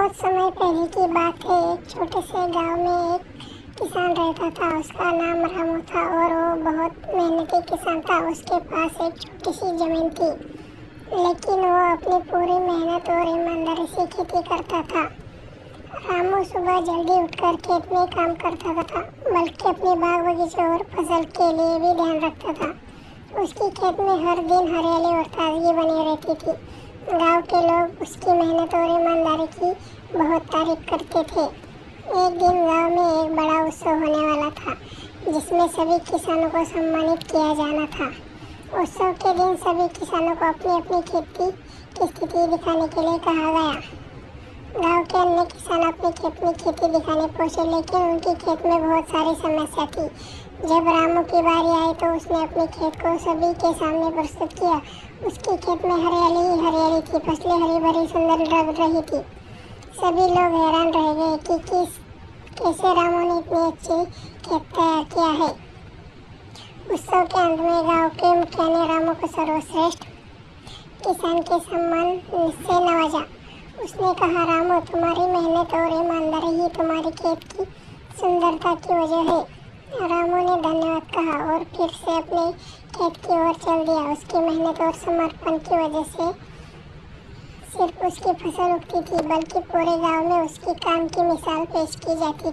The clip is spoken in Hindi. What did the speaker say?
बहुत समय पहले की बात है। एक छोटे से गांव में एक किसान रहता था। उसका नाम रामू था और वो बहुत मेहनती किसान था। उसके पास एक छोटी सी जमीन थी, लेकिन वो अपनी पूरी मेहनत और ईमानदारी से खेती करता था। रामू सुबह जल्दी उठकर खेत में काम करता था, बल्कि अपने बाग बगीचे और फसल के लिए भी ध्यान रखता था। उसके खेत में हर दिन हरियाली और ताजगी बनी रहती थी। गांव के लोग उसकी मेहनत और ईमानदारी की बहुत तारीफ करते थे। एक दिन गांव में एक बड़ा उत्सव होने वाला था, जिसमें सभी किसानों को सम्मानित किया जाना था। उत्सव के दिन सभी किसानों को अपनी अपनी खेती की स्थिति दिखाने के लिए कहा गया। गांव के अन्य किसान अपने खेत में खेती दिखाने पहुंचे, लेकिन उनके खेत में बहुत सारी समस्या थी। जब रामू की बारी आई तो उसने अपने खेत को सभी के सामने प्रस्तुत किया। उसके खेत में हरियाली ही हरियाली थी, फसलें हरी भरी सुंदर लग रही थी। सभी लोग हैरान रह गए कि कैसे रामू ने इतने अच्छे खेत तैयार किया है। उत्सव के अंत में गांव के मुखिया ने रामू को सर्वश्रेष्ठ किसान के सम्मान से नवाजा। उसने कहा, रामू, तुम्हारी मेहनत और ईमानदारी ही तुम्हारे खेत की सुंदरता की वजह है। रामू ने धन्यवाद कहा और फिर से अपने खेत की ओर चल दिया। उसकी मेहनत और समर्पण की वजह से सिर्फ उसकी फसल उगती थी, बल्कि पूरे गांव में उसके काम की मिसाल पेश की जाती थी।